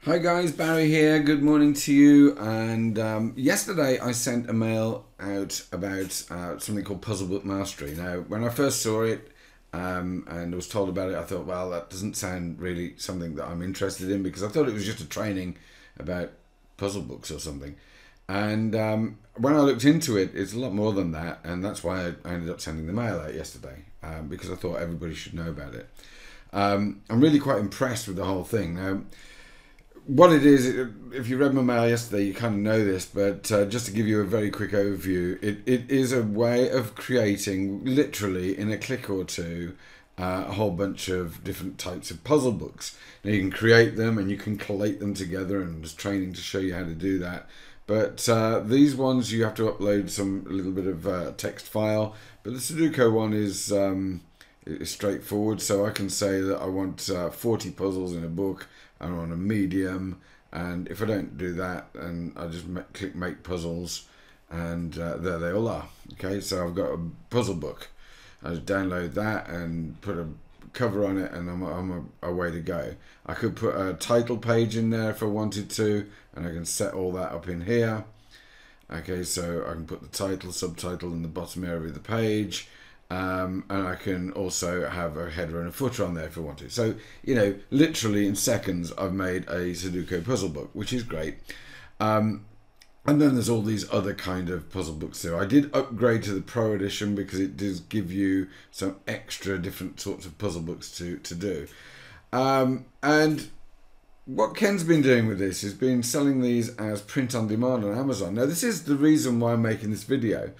Hi guys, Barry here. Good morning to you. And yesterday I sent a mail out about something called Puzzle Book Mastery. Now, when I first saw it and was told about it, I thought, well, that doesn't sound really something that I'm interested in, because I thought it was just a training about puzzle books or something. And when I looked into it, it's a lot more than that, and that's why I ended up sending the mail out yesterday, because I thought everybody should know about it. I'm really quite impressed with the whole thing. Now, what it is, if you read my mail yesterday, you kind of know this, but just to give you a very quick overview, it is a way of creating, literally in a click or two, a whole bunch of different types of puzzle books. Now, you can create them and you can collate them together, and there's training to show you how to do that. But these ones, you have to upload a little bit of text file. But the Sudoku one is straightforward, so I can say that I want 40 puzzles in a book. I'm on a medium, and if I don't do that, then I just click make puzzles, and there they all are. Okay, so I've got a puzzle book. I just download that and put a cover on it, and I'm away to go. I could put a title page in there if I wanted to, and I can set all that up in here. Okay, so I can put the title, subtitle in the bottom area of the page. And I can also have a header and a footer on there if I want to. So, you know, literally in seconds, I've made a Sudoku puzzle book, which is great. And then there's all these other kind of puzzle books too. I did upgrade to the Pro Edition because it does give you some extra different sorts of puzzle books to do. And what Ken's been doing with this is been selling these as print on demand on Amazon. Now, this is the reason why I'm making this video,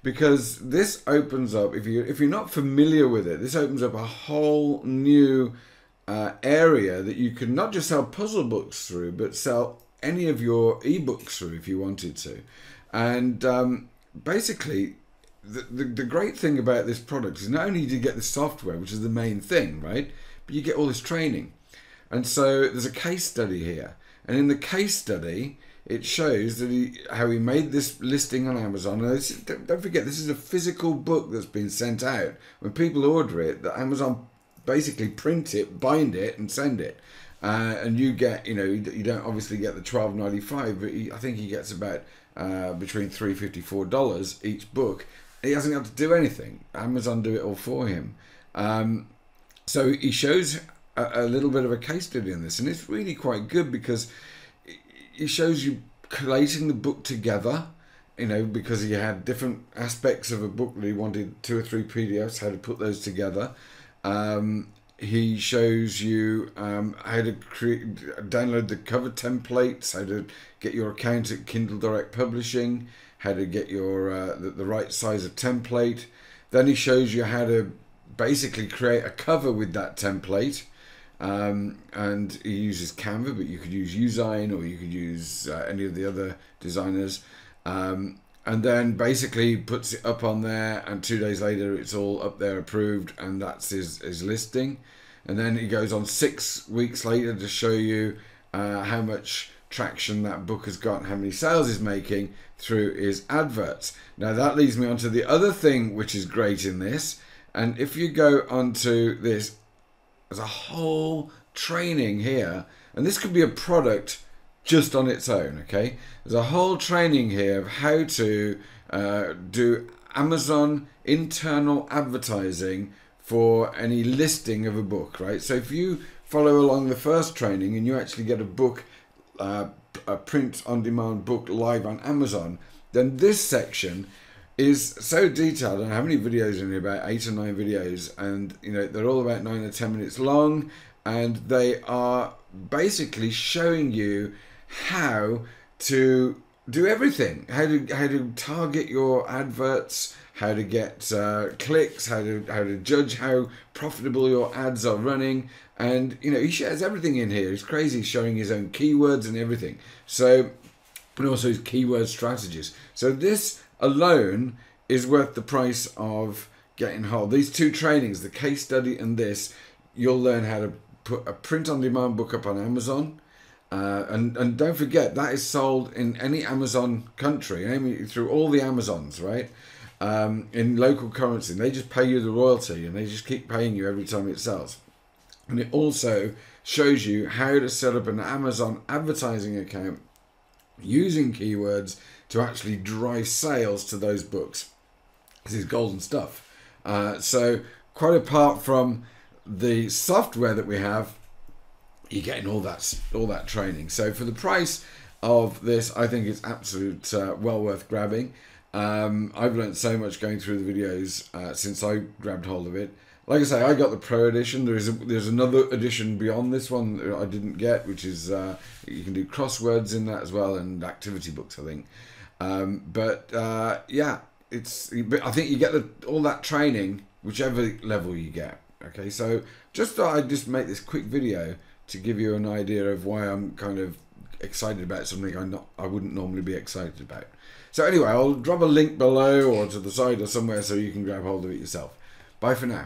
because this opens up, if you're not familiar with it, this opens up a whole new area that you can not just sell puzzle books through, but sell any of your ebooks through if you wanted to. And basically, the great thing about this product is not only do you get the software, which is the main thing, right? But you get all this training. And so there's a case study here. And in the case study, it shows that how he made this listing on Amazon. And don't forget, this is a physical book that's been sent out. When people order it, that Amazon basically print it, bind it, and send it. And you get, you know, you don't obviously get the $12.95, but I think he gets about between $3.50 $4 each book. He hasn't got to do anything. Amazon do it all for him. So he shows a little bit of a case study in this, and it's really quite good because it shows you collating the book together, you know, because he had different aspects of a book that he wanted 2 or 3 PDFs, how to put those together. He shows you how to download the cover templates, how to get your account at Kindle Direct Publishing, how to get your the right size of template. Then he shows you how to basically create a cover with that template. And he uses Canva, but you could use Usign, or you could use any of the other designers, and then basically puts it up on there, and 2 days later it's all up there approved, and that's his listing. And then he goes on 6 weeks later to show you how much traction that book has got, how many sales he's making through his adverts. Now that leads me on to the other thing which is great in this, and if you go onto this, there's a whole training here, and this could be a product just on its own, okay? There's a whole training here of how to do Amazon internal advertising for any listing of a book, right? So if you follow along the first training and you actually get a book, a print-on-demand book live on Amazon, then this section is so detailed. I don't know how many videos in here, about 8 or 9 videos, and you know, they're all about 9 or 10 minutes long, and they are basically showing you how to do everything, how to target your adverts, how to get clicks, how to judge how profitable your ads are running. And you know, he shares everything in here. It's crazy, showing his own keywords and everything. So, and also his keyword strategies. So this alone is worth the price of getting hold. These 2 trainings, the case study and this, you'll learn how to put a print-on-demand book up on Amazon. And don't forget, that is sold in any Amazon country, through all the Amazons, right? In local currency. And they just pay you the royalty, and they just keep paying you every time it sells. And it also shows you how to set up an Amazon advertising account using keywords to actually drive sales to those books. This is golden stuff. So quite apart from the software that we have, you're getting all that training. So for the price of this, I think it's absolute well worth grabbing. I've learned so much going through the videos since I grabbed hold of it. Like I say, I got the Pro edition. There's another edition beyond this one that I didn't get, which is you can do crosswords in that as well, and activity books, I think. Yeah, I think you get all that training whichever level you get. Okay, so just thought I'd just make this quick video to give you an idea of why I'm kind of excited about something I wouldn't normally be excited about. So anyway, I'll drop a link below or to the side or somewhere so you can grab hold of it yourself. Bye for now.